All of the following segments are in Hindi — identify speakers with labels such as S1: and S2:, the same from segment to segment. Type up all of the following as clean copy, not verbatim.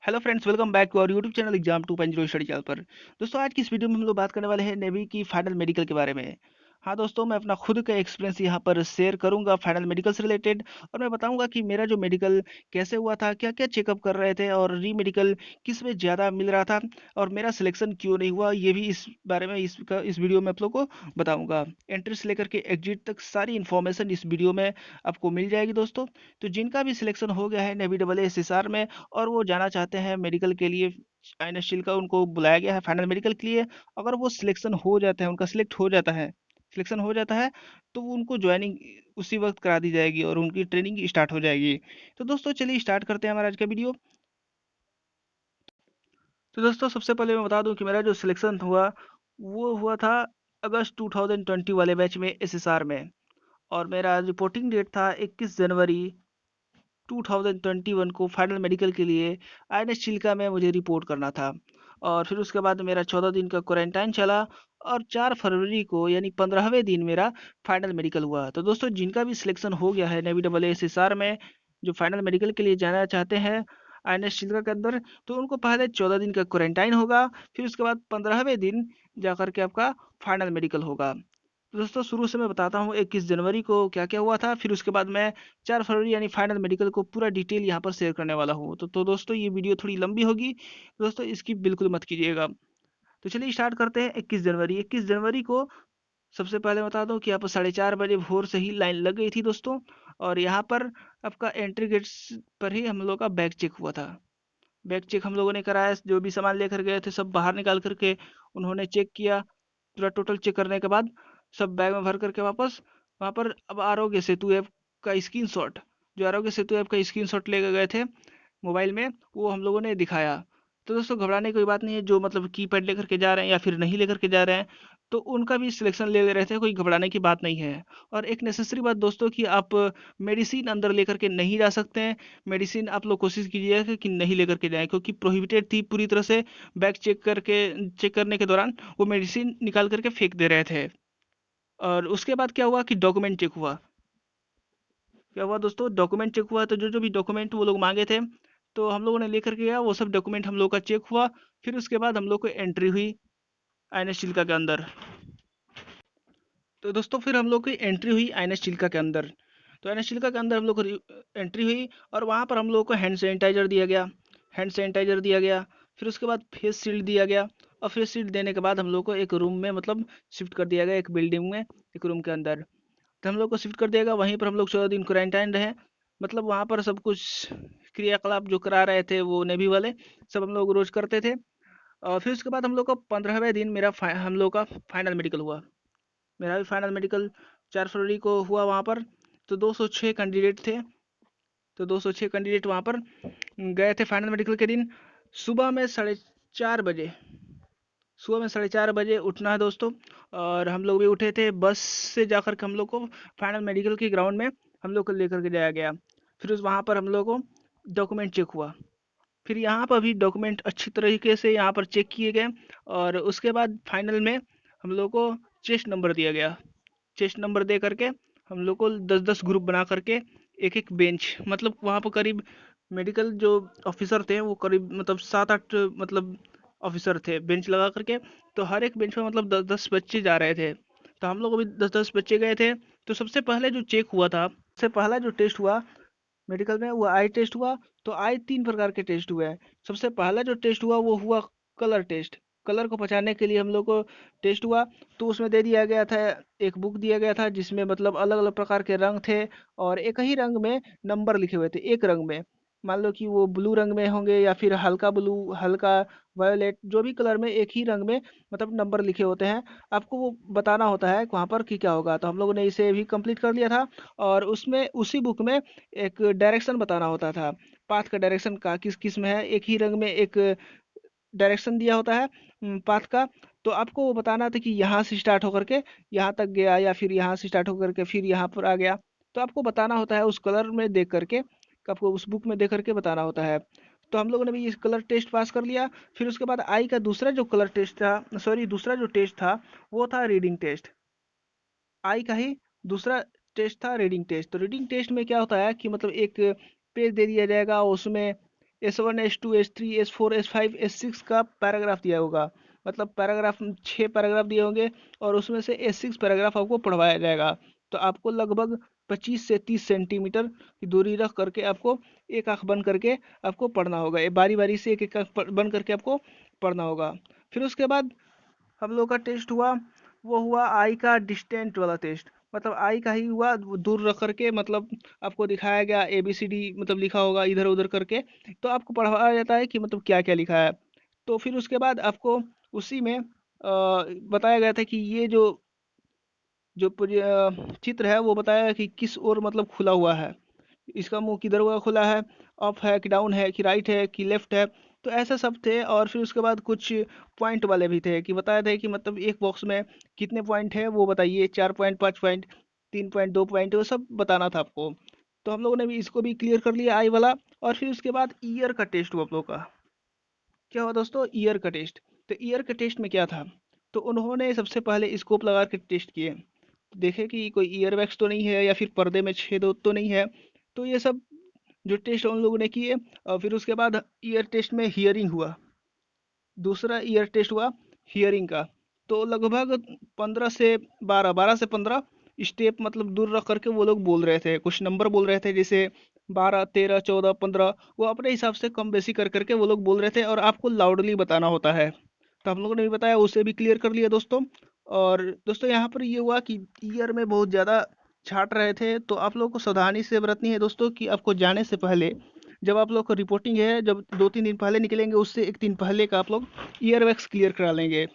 S1: Hello friends, welcome back to our YouTube channel exam 2.0 study channel पर। दोस्तों, आज की इस वीडियो में हम लोग बात करने वाले हैं नेवी की फाइनल मेडिकल के बारे में। हाँ दोस्तों, मैं अपना खुद का एक्सपीरियंस यहाँ पर शेयर करूंगा फाइनल मेडिकल से रिलेटेड। और मैं बताऊंगा कि मेरा जो मेडिकल कैसे हुआ था, क्या क्या चेकअप कर रहे थे और री मेडिकल किस में ज़्यादा मिल रहा था और मेरा सिलेक्शन क्यों नहीं हुआ, ये भी इस बारे में इस वीडियो में आप लोग को बताऊंगा। एंट्री से लेकर के एग्जिट तक सारी इन्फॉर्मेशन इस वीडियो में आपको मिल जाएगी दोस्तों। तो जिनका भी सिलेक्शन हो गया है नेवी डबल एस में और वो जाना चाहते हैं मेडिकल के लिए, INSTIL का उनको बुलाया गया है फाइनल मेडिकल के लिए। अगर वो सिलेक्शन हो जाता है, उनका सिलेक्शन हो जाता है, तो वो उनको ज्वाइनिंग उसी वक्त करा दी जाएगी और उनकी ट्रेनिंग स्टार्ट हो जाएगी। तो दोस्तों चलिए स्टार्ट करते हैं हमारा आज का वीडियो। तो दोस्तों सबसे पहले मैं बता दूं कि मेरा जो सिलेक्शन हुआ वो हुआ था अगस्त 2020 वाले बैच में SSR में। और मेरा रिपोर्टिंग डेट था 21 जनवरी 2021 को फाइनल मेडिकल के लिए INS चिल्का में मुझे रिपोर्ट करना था। और फिर उसके बाद मेरा 14 दिन का क्वारंटाइन चला और 4 फरवरी को यानी 15वें दिन मेरा फाइनल मेडिकल हुआ। तो दोस्तों जिनका भी सिलेक्शन हो गया है नेवी डबल SSR में, जो फाइनल मेडिकल के लिए जाना चाहते हैं INS चिल्का के अंदर, तो उनको पहले 14 दिन का क्वारंटाइन होगा, फिर उसके बाद 15वें दिन जाकर के आपका फाइनल मेडिकल होगा। तो दोस्तों शुरू से मैं बताता हूँ 21 जनवरी को क्या क्या हुआ था, फिर उसके बाद मैं 4 फरवरी यानी फाइनल मेडिकल को पूरा डिटेल यहाँ पर शेयर करने वाला हूँ। तो दोस्तों ये वीडियो थोड़ी लंबी होगी, तो दोस्तों इसकी बिल्कुल मत कीजिएगा। तो चलिए स्टार्ट करते हैं। 21 जनवरी को सबसे पहले बता दूं कि यहाँ पर 4:30 बजे भोर से ही लाइन लग गई थी दोस्तों। और यहाँ पर आपका एंट्री गेट्स पर ही हम लोग का बैग चेक हुआ था। बैग चेक हम लोगों ने कराया, जो भी सामान लेकर गए थे सब बाहर निकाल करके उन्होंने चेक किया। पूरा टोटल चेक करने के बाद सब बैग में भर करके वापस वहाँ पर अब आरोग्य सेतु ऐप का स्क्रीनशॉट, जो आरोग्य सेतु ऐप का स्क्रीनशॉट लेके गए थे मोबाइल में, वो हम लोगों ने दिखाया। तो दोस्तों घबराने की कोई बात नहीं है, जो मतलब कीपैड लेकर के जा रहे हैं या फिर नहीं लेकर के जा रहे हैं तो उनका भी सिलेक्शन ले रहे थे, कोई घबराने की बात नहीं है। और एक नेसेसरी बात दोस्तों कि आप मेडिसिन अंदर लेकर के नहीं जा सकते हैं। मेडिसिन आप लोग कोशिश कीजिएगा कि नहीं लेकर के जाएं, क्योंकि प्रोहिबिटेड थी पूरी तरह से। बैग चेक करने के दौरान वो मेडिसिन निकाल करके फेंक दे रहे थे। और उसके बाद क्या हुआ कि डॉक्यूमेंट चेक हुआ। क्या हुआ दोस्तों, डॉक्यूमेंट चेक हुआ, तो जो जो भी डॉक्यूमेंट वो लोग मांगे थे तो हम लोगों ने लेकर के गया, वो सब डॉक्यूमेंट हम लोग का चेक हुआ। फिर उसके बाद हम लोग को एंट्री हुई INS चिल्का के अंदर। तो दोस्तों फिर हम लोग की एंट्री हुई INS चिल्का के अंदर। तो INS चिल्का के अंदर हम लोग को एंट्री हुई और वहाँ पर हम लोग को हैंड सैनिटाइजर दिया गया। फिर उसके बाद फेस शील्ड दिया गया। और फेस शील्ड देने के बाद हम लोग को एक रूम में मतलब शिफ्ट कर दिया गया, एक बिल्डिंग में, एक रूम के अंदर। तो हम लोग को शिफ्ट कर दिया गया, वहीं पर हम लोग 14 दिन क्वारंटाइन रहे। मतलब वहाँ पर सब कुछ क्रियाकलाप जो करा रहे थे वो नेवी वाले, सब हम लोग रोज करते थे। और फिर उसके बाद हम लोग का 15वें दिन हम लोग का फाइनल मेडिकल हुआ। मेरा भी फाइनल मेडिकल 4 फरवरी को हुआ वहाँ पर। तो 206 कैंडिडेट थे। तो 206 कैंडिडेट वहाँ पर गए थे फाइनल मेडिकल के दिन। सुबह में 4:30 बजे, उठना है दोस्तों। और हम लोग भी उठे थे, बस से जाकर के हम लोग को फाइनल मेडिकल के ग्राउंड में हम लोग को लेकर के जाया गया। फिर उस वहाँ पर हम लोग को डॉक्यूमेंट चेक हुआ। फिर यहाँ पर भी डॉक्यूमेंट अच्छी तरीके से यहाँ पर चेक किए गए। और उसके बाद फाइनल में हम लोग को चेस्ट नंबर दिया गया। चेस्ट नंबर दे करके हम लोग को 10-10 ग्रुप बना करके एक एक बेंच, मतलब वहाँ पर करीब मेडिकल जो ऑफिसर थे वो करीब मतलब 7-8 मतलब ऑफिसर थे बेंच लगा करके। तो हर एक बेंच पे मतलब 10-10 बच्चे जा रहे थे। तो हम लोग भी 10-10 बच्चे गए थे। तो सबसे पहले जो चेक हुआ था, सबसे पहला जो टेस्ट हुआ मेडिकल में, वो आई टेस्ट हुआ। तो आई 3 प्रकार के टेस्ट हुए हैं। सबसे पहला जो टेस्ट हुआ वो हुआ कलर टेस्ट। कलर को पहचानने के लिए हम लोग को टेस्ट हुआ। तो उसमें दे दिया गया था, एक बुक दिया गया था जिसमें मतलब अलग अलग प्रकार के रंग थे और एक ही रंग में नंबर लिखे हुए थे, एक रंग में। मान लो कि वो ब्लू रंग में होंगे या फिर हल्का ब्लू, हल्का वायोलेट, जो भी कलर में एक ही रंग में मतलब नंबर लिखे होते हैं। आपको वो बताना होता है वहाँ पर कि क्या होगा। तो हम लोगों ने इसे भी कंप्लीट कर लिया था। और उसमें उसी बुक में एक डायरेक्शन बताना होता था, पाथ का डायरेक्शन का किस किस में है। एक ही रंग में एक डायरेक्शन दिया होता है पाथ का। तो आपको वो बताना था कि यहाँ से स्टार्ट होकर के यहाँ तक गया या फिर यहाँ से स्टार्ट होकर के फिर यहाँ पर आ गया। तो आपको बताना होता है उस कलर में देख करके, आपको उस बुक में देख करके बताना होता है। तो हम लोगों ने भी इस कलर टेस्ट पास कर लिया। फिर उसके बाद आई का दूसरा जो कलर टेस्ट था, सॉरी दूसरा जो टेस्ट था वो था रीडिंग टेस्ट। आई का ही दूसरा टेस्ट था रीडिंग टेस्ट। तो रीडिंग टेस्ट में क्या होता है कि मतलब एक पेज दे दिया जाएगा, उसमें S1 S2 S3 S4 S5 S6 का पैराग्राफ दिया होगा। मतलब पैराग्राफ 6 पैराग्राफ दिए होंगे और उसमें से S6 पैराग्राफ आपको पढ़वाया जाएगा। तो आपको लगभग 25 से 30 सेंटीमीटर की दूरी रख करके आपको एक आंख बंद करके आपको पढ़ना होगा। ये बारी बारी से एक एक आंख बंद करके आपको पढ़ना होगा। फिर उसके बाद हम लोग का टेस्ट हुआ, वो हुआ आई का डिस्टेंट वाला टेस्ट। मतलब आई का ही हुआ, वो दूर रख करके मतलब आपको दिखाया गया ABCD मतलब लिखा होगा इधर उधर करके। तो आपको पढ़ाया जाता है कि मतलब क्या क्या लिखा है। तो फिर उसके बाद आपको उसी में बताया गया था कि ये जो जो चित्र है वो बताया कि किस ओर मतलब खुला हुआ है, इसका मुंह किधर हुआ खुला है, अप है कि डाउन है कि राइट है कि लेफ्ट है। तो ऐसा सब थे। और फिर उसके बाद कुछ पॉइंट वाले भी थे कि बताया था कि मतलब एक बॉक्स में कितने पॉइंट है वो बताइए, 4 पॉइंट, 5 पॉइंट, 3 पॉइंट, 2 पॉइंट, वो सब बताना था आपको। तो हम लोगों ने भी इसको भी क्लियर कर लिया आई वाला। और फिर उसके बाद ईयर का टेस्ट हुआ आप लोग का। क्या हुआ दोस्तों, ईयर का टेस्ट। तो ईयर के टेस्ट में क्या था, तो उन्होंने सबसे पहले स्कोप लगा के टेस्ट किए, देखे कि कोई ईयर वैक्स तो नहीं है या फिर पर्दे में छेद तो नहीं है। तो ये सब जो टेस्ट उन लोगों ने किए। और फिर उसके बाद ईयर टेस्ट में हियरिंग हुआ, दूसरा ईयर टेस्ट हुआ हियरिंग का। तो लगभग 12 से 15 स्टेप मतलब दूर रख करके वो लोग बोल रहे थे, कुछ नंबर बोल रहे थे, जैसे 12 13 14 15। वो अपने हिसाब से कम बेसी कर करके वो लोग बोल रहे थे और आपको लाउडली बताना होता है। तो हम लोगों ने भी बताया, उसे भी क्लियर कर लिया दोस्तों। और दोस्तों यहाँ पर ये हुआ कि ईयर में बहुत ज़्यादा छाट रहे थे, तो आप लोगों को सावधानी से बरतनी है दोस्तों कि आपको जाने से पहले, जब आप लोग को रिपोर्टिंग है, जब 2 3 दिन पहले निकलेंगे उससे एक दिन पहले का आप लोग ईयर वैक्स क्लियर करा लेंगे।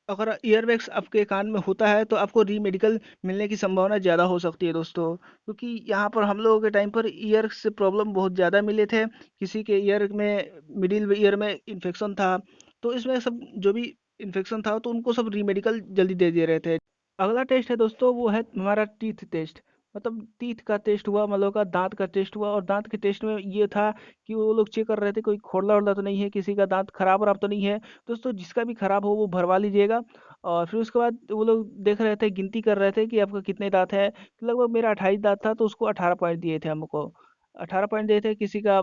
S1: अगर ईयर वैक्स आपके कान में होता है तो आपको री मेडिकल मिलने की संभावना ज़्यादा हो सकती है दोस्तों, क्योंकि यहाँ पर हम लोगों के टाइम पर ईयर से प्रॉब्लम बहुत ज़्यादा मिले थे। किसी के ईयर में, मिडिल ईयर में इन्फेक्शन था। तो इसमें सब जो भी इन्फेक्शन था तो उनको सब री मेडिकल जल्दी दे दे रहे थे। अगला टेस्ट है दोस्तों, वो है हमारा टीथ टेस्ट। मतलब टीथ का टेस्ट हुआ, मतलब का दांत का टेस्ट हुआ। और दांत के टेस्ट में ये था कि वो लोग चेक कर रहे थे कोई खोड़ला वोड़ला तो नहीं है, किसी का दांत खराब वराब तो नहीं है। दोस्तों जिसका भी खराब हो वो भरवा लीजिएगा। और फिर उसके बाद वो लोग देख रहे थे, गिनती कर रहे थे कि आपका कितने दांत है। तो लगभग मेरा 28 दांत था, तो उसको 18 पॉइंट दिए थे हमको। 18 पॉइंट दिए थे। किसी का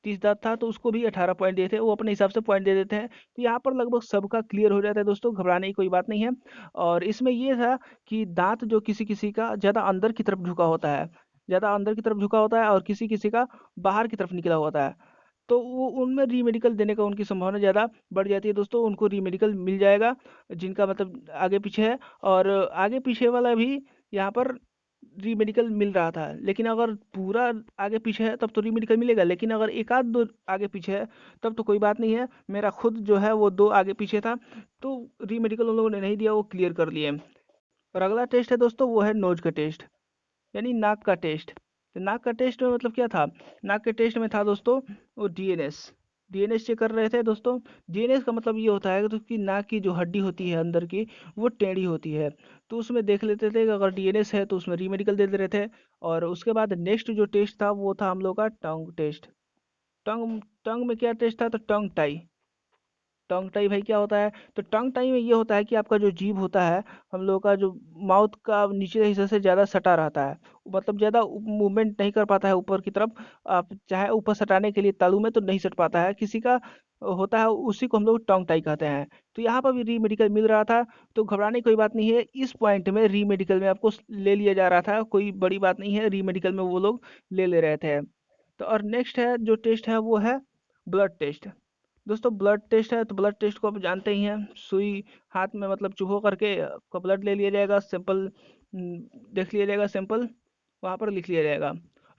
S1: 30 दांत था तो उसको भी 18 पॉइंट दिए थे। वो अपने हिसाब से पॉइंट दे देते हैं। तो यहाँ पर लगभग सबका क्लियर हो जाता है दोस्तों, घबराने की कोई बात नहीं है। और इसमें ये था कि दांत जो किसी किसी का ज़्यादा अंदर की तरफ झुका होता है, ज़्यादा अंदर की तरफ झुका होता है, और किसी किसी का बाहर की तरफ निकला होता है। तो वो उनमें रीमेडिकल देने का उनकी संभावना ज़्यादा बढ़ जाती है दोस्तों, उनको रीमेडिकल मिल जाएगा जिनका मतलब आगे पीछे है। और आगे पीछे वाला भी यहाँ पर रीमेडिकल मिल रहा था। लेकिन अगर पूरा आगे पीछे है तब तो रीमेडिकल मिलेगा, लेकिन अगर एक आध दो आगे पीछे है तब तो कोई बात नहीं है। मेरा खुद जो है वो 2 आगे पीछे था, तो रीमेडिकल उन लोगों ने नहीं दिया, वो क्लियर कर लिए। और अगला टेस्ट है दोस्तों, वो है नोज का टेस्ट, यानी नाक का टेस्ट। तो नाक का टेस्ट में मतलब क्या था, नाक के टेस्ट में था दोस्तों वो डीएनएस। डीएनएस चेक कर रहे थे दोस्तों। डीएनएस का मतलब ये होता है कि कि नाक की जो हड्डी होती है अंदर की, वो टेढ़ी होती है। तो उसमें देख लेते थे कि अगर डीएनएस है तो उसमें रीमेडिकल दे दे रहे थे। और उसके बाद नेक्स्ट जो टेस्ट था वो था हम लोग का टंग टेस्ट। टंग टंग में क्या टेस्ट था, तो टंग टाई। टंग टाई भाई क्या होता है, तो टंग टाई में ये होता है कि आपका जो जीभ होता है, हम लोग का जो माउथ का नीचे हिस्से से ज़्यादा सटा रहता है। मतलब ज़्यादा मूवमेंट नहीं कर पाता है ऊपर की तरफ। आप चाहे ऊपर सटाने के लिए तालू में तो नहीं सट पाता है, किसी का होता है, उसी को हम लोग टंग टाई कहते हैं। तो यहाँ पर भी री मेडिकल मिल रहा था। तो घबराने की कोई बात नहीं है, इस पॉइंट में री मेडिकल में आपको ले लिया जा रहा था, कोई बड़ी बात नहीं है, री मेडिकल में वो लोग ले रहे थे। तो और नेक्स्ट है जो टेस्ट है वो है ब्लड टेस्ट। दोस्तों ब्लड टेस्ट है, तो ब्लड टेस्ट को आप जानते ही हैं, सुई हाथ में मतलब चुभो करके आपका ब्लड ले लिया जाएगा, सैंपल देख लिया जाएगा, सैंपल वहाँ पर लिख लिया जाएगा।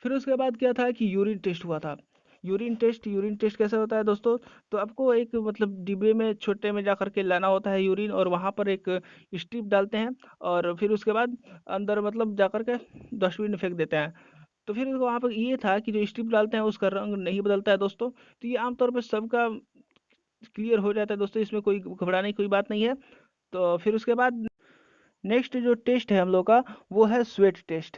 S1: फिर उसके बाद क्या था कि यूरिन टेस्ट हुआ था। यूरिन टेस्ट कैसे होता है दोस्तों, तो आपको एक मतलब डिब्बे में छोटे में जा करके लाना होता है यूरिन, और वहाँ पर एक स्ट्रिप डालते हैं। और फिर उसके बाद अंदर मतलब जा कर के डस्टबिन में फेंक देते हैं। तो फिर वहाँ पर ये था कि जो स्ट्रिप डालते हैं उसका रंग नहीं बदलता है दोस्तों। तो ये आमतौर पर सबका क्लियर हो जाता है दोस्तों, इसमें कोई घबराने की कोई बात नहीं है। तो फिर उसके बाद नेक्स्ट जो टेस्ट है हम लोग का, वो है स्वेट टेस्ट।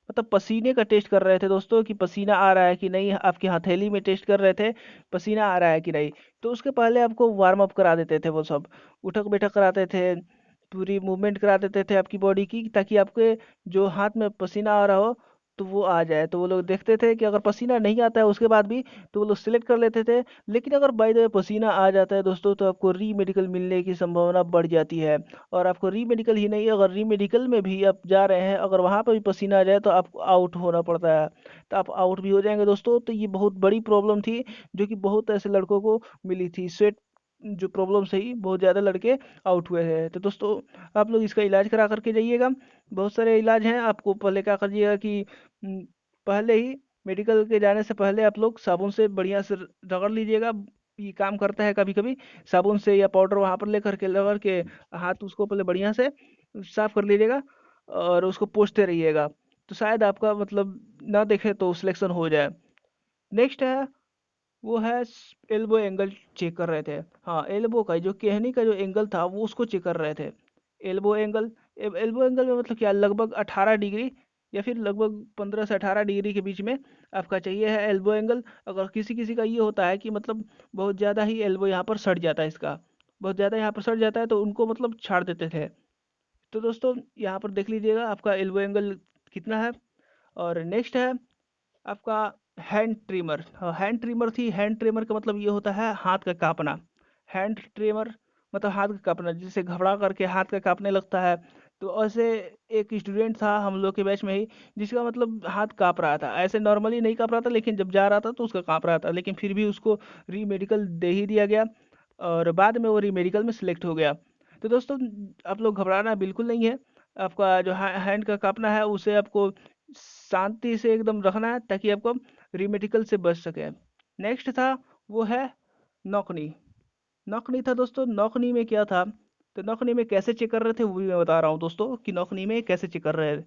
S1: मतलब पसीने का टेस्ट कर रहे थे दोस्तों कि पसीना आ रहा है कि नहीं, आपकी हथेली में टेस्ट कर रहे थे पसीना आ रहा है कि नहीं। तो उसके पहले आपको वार्म अप करा देते थे वो सब, उठक बैठक कराते थे, पूरी मूवमेंट करा देते थे आपकी बॉडी की, ताकि आपके जो हाथ में पसीना आ रहा हो तो वो आ जाए। तो वो लोग देखते थे कि अगर पसीना नहीं आता है उसके बाद भी तो वो लोग सिलेक्ट कर लेते थे। लेकिन अगर बाय द वे पसीना आ जाता है दोस्तों तो आपको री मेडिकल मिलने की संभावना बढ़ जाती है। और आपको री मेडिकल ही नहीं, अगर री मेडिकल में भी आप जा रहे हैं, अगर वहाँ पर भी पसीना आ जाए तो आपको आउट होना पड़ता है। तो आप आउट भी हो जाएंगे दोस्तों। तो ये बहुत बड़ी प्रॉब्लम थी जो कि बहुत ऐसे लड़कों को मिली थी। स्वेट जो प्रॉब्लम से ही बहुत ज़्यादा लड़के आउट हुए हैं। तो दोस्तों आप लोग इसका इलाज करा करके जाइएगा। बहुत सारे इलाज हैं। आपको पहले क्या करिएगा कि उम, पहले ही मेडिकल के जाने से पहले आप लोग साबुन से बढ़िया से रगड़ लीजिएगा। ये काम करता है कभी कभी। साबुन से या पाउडर वहाँ पर लेकर के रगड़ के हाथ उसको पहले बढ़िया से साफ कर लीजिएगा और उसको पोंछते रहिएगा। तो शायद आपका मतलब ना देखे तो सिलेक्शन हो जाए। नेक्स्ट है, वो है एल्बो एंगल चेक कर रहे थे। हाँ, एल्बो का जो कहनी का जो एंगल था वो उसको चेक कर रहे थे। एल्बो एंगल, एल्बो एंगल में मतलब क्या, लगभग 18 डिग्री या फिर लगभग 15 से 18 डिग्री के बीच में आपका चाहिए है एल्बो एंगल। अगर किसी किसी का ये होता है कि मतलब बहुत ज़्यादा ही एल्बो यहाँ पर सट जाता है, इसका बहुत ज़्यादा यहाँ पर सट जाता है तो उनको मतलब छाड़ देते थे। तो दोस्तों यहाँ पर देख लीजिएगा आपका एल्बो एंगल कितना है। और नेक्स्ट है आपका हैंड ट्रिमर। हाँ, हैंड ट्रिमर थी। हैंड ट्रिमर का मतलब ये होता है हाथ का काँपना। हैंड ट्रिमर मतलब हाथ का काँपना, जिससे घबरा करके हाथ का काँपने लगता है। तो ऐसे एक स्टूडेंट था हम लोग के बैच में ही, जिसका मतलब हाथ काँप रहा था। ऐसे नॉर्मली नहीं काँप रहा था, लेकिन जब जा रहा था तो उसका काँप रहा था। लेकिन फिर भी उसको री मेडिकल दे ही दिया गया और बाद में वो री मेडिकल में सिलेक्ट हो गया। तो दोस्तों आप लोग घबराना बिल्कुल नहीं है। आपका जो हैंड का काँपना है उसे आपको शांति से एकदम रखना है ताकि आपको रीमेडिकल से बच सके। नेक्स्ट था, वो है नौकनी। नौकनी था दोस्तों। नौकनी में क्या था, तो नौकनी में कैसे चेक कर रहे थे वो भी मैं बता रहा हूँ दोस्तों कि नौकनी में कैसे चेक कर रहे थे।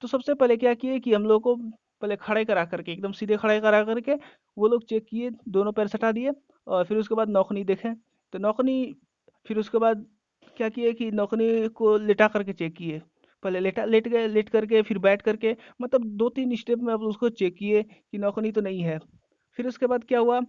S1: तो सबसे पहले क्या किए कि हम लोग को पहले खड़े करा करके, एकदम सीधे खड़े करा करके वो लोग चेक किए, दोनों पैर सटा दिए और फिर उसके बाद नौकनी देखें। तो नौकनी, फिर उसके बाद क्या किए कि नौकनी को लेटा करके चेक किए। पहले लेट गए, लेट करके फिर बैठ करके, मतलब 2-3 स्टेप में अब उसको चेक किए कि नौकनी तो नहीं है। फिर उसके बाद क्या हुआ,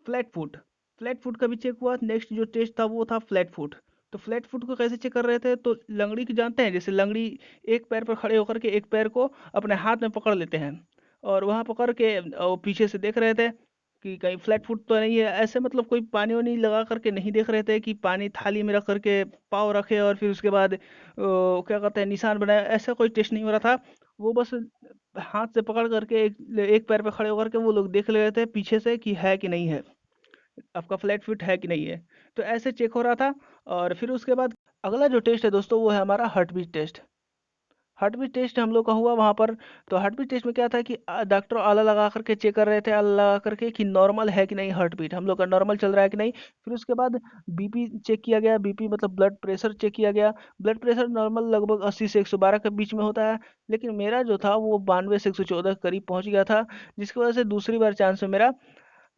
S1: फ्लैट फुट। फ्लैट फुट का भी चेक हुआ। नेक्स्ट जो टेस्ट था वो था फ्लैट फुट। तो फ्लैट फुट को कैसे चेक कर रहे थे, तो लंगड़ी को जानते हैं, जैसे लंगड़ी एक पैर पर खड़े होकर के एक पैर को अपने हाथ में पकड़ लेते हैं और वहाँ पकड़ के पीछे से देख रहे थे कि कहीं फ्लैट फुट तो नहीं है। ऐसे मतलब कोई पानी वानी लगा करके नहीं देख रहे थे कि पानी थाली में रख करके पाँव रखे और फिर उसके बाद क्या कहते हैं निशान बनाए, ऐसा कोई टेस्ट नहीं हो रहा था। वो बस हाथ से पकड़ करके एक पैर पे खड़े होकर के वो लोग देख ले रहे थे पीछे से कि है कि नहीं है, आपका फ्लैट फिट है कि नहीं है। तो ऐसे चेक हो रहा था। और फिर उसके बाद अगला जो टेस्ट है दोस्तों वो है हमारा heart beat test. Heart beat test हम लोग का हुआ वहाँ पर। तो हार्ट बीट टेस्ट में क्या था कि डॉक्टर आला लगा करके चेक कर रहे थे, आला लगा करके कि नॉर्मल है कि नहीं, हार्ट बीट हम लोग का नॉर्मल चल रहा है कि नहीं। फिर उसके बाद बीपी चेक किया गया। बीपी मतलब ब्लड प्रेशर चेक किया गया। ब्लड प्रेशर नॉर्मल लगभग 80 से 112 के बीच में होता है, लेकिन मेरा जो था वो 92 से 114 के करीब पहुंच गया था। जिसकी वजह से दूसरी बार चांस में मेरा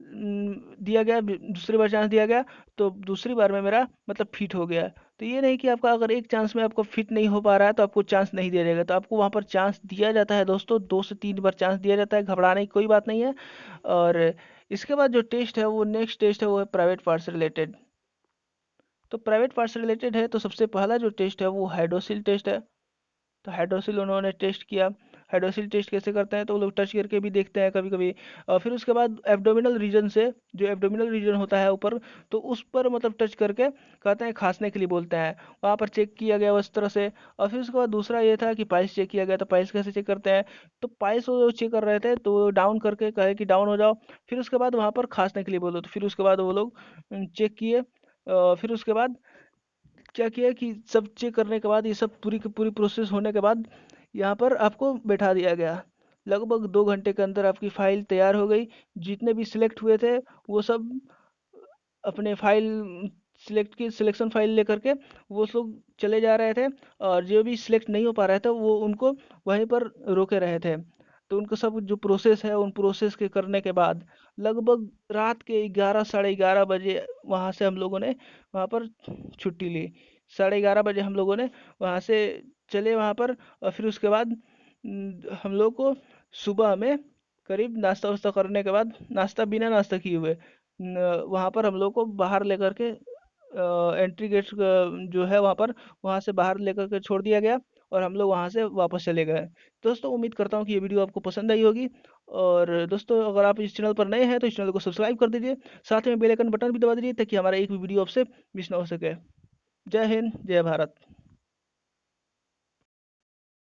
S1: दिया गया, दूसरी बार चांस दिया गया। तो दूसरी बार में मेरा मतलब फिट हो गया। तो ये नहीं कि आपका अगर एक चांस में आपको फिट नहीं हो पा रहा है तो आपको चांस नहीं दिया जाएगा, तो आपको वहाँ पर चांस दिया जाता है दोस्तों। 2 से 3 बार चांस दिया जाता है, घबराने की कोई बात नहीं है। और इसके बाद जो टेस्ट है वो नेक्स्ट टेस्ट है, वो है प्राइवेट पार्ट से रिलेटेड। तो प्राइवेट पार्ट से रिलेटेड है तो सबसे पहला जो टेस्ट है वो हाइड्रोसिल टेस्ट है। तो हाइड्रोसिल उन्होंने टेस्ट किया। हाइड्रोसिल टेस्ट कैसे करते हैं तो वो लोग टच करके भी देखते हैं कभी कभी। और फिर उसके बाद एब्डोमिनल रीजन से, जो एब्डोमिनल रीजन होता है ऊपर, तो उस पर मतलब टच करके कहते हैं खांसने के लिए बोलते हैं। वहाँ पर चेक किया गया उस तरह से। और फिर उसके बाद दूसरा ये था कि पाइल्स चेक किया गया। तो पाइल्स कैसे चेक करते हैं, तो पाइल्स वो चेक कर रहे थे तो डाउन करके कहे कि डाउन हो जाओ। फिर उसके बाद वहाँ पर खांसने के लिए बोलो, तो फिर उसके बाद वो लोग चेक किए। फिर उसके बाद क्या किया कि सब चेक करने के बाद, ये सब पूरी की पूरी प्रोसेस होने के बाद यहाँ पर आपको बैठा दिया गया। लगभग 2 घंटे के अंदर आपकी फाइल तैयार हो गई। जितने भी सिलेक्ट हुए थे वो सब अपने फाइल सिलेक्ट की सिलेक्शन फाइल लेकर के वो लोग चले जा रहे थे। और जो भी सिलेक्ट नहीं हो पा रहे थे वो उनको वहीं पर रोके रहे थे। तो उनको सब जो प्रोसेस है उन प्रोसेस के करने के बाद लगभग रात के 11 साढ़े 11 बजे वहाँ से हम लोगों ने वहाँ पर छुट्टी ली। 11:30 बजे हम लोगों ने वहाँ से चले वहाँ पर। और फिर उसके बाद हम लोग को सुबह में करीब नाश्ता वास्ता करने के बाद, नाश्ता बिना नाश्ता किए हुए वहाँ पर हम लोग को बाहर लेकर के एंट्री गेट जो है वहाँ पर, वहाँ से बाहर लेकर के छोड़ दिया गया। और हम लोग वहाँ से वापस चले गए। दोस्तों उम्मीद करता हूँ कि ये वीडियो आपको पसंद आई होगी। और दोस्तों अगर आप इस चैनल पर नए हैं तो इस चैनल को सब्सक्राइब कर दीजिए, साथ में बेल आइकन बटन भी दबा दीजिए ताकि हमारा एक भी वीडियो आपसे मिस ना हो सके। जय हिंद, जय भारत।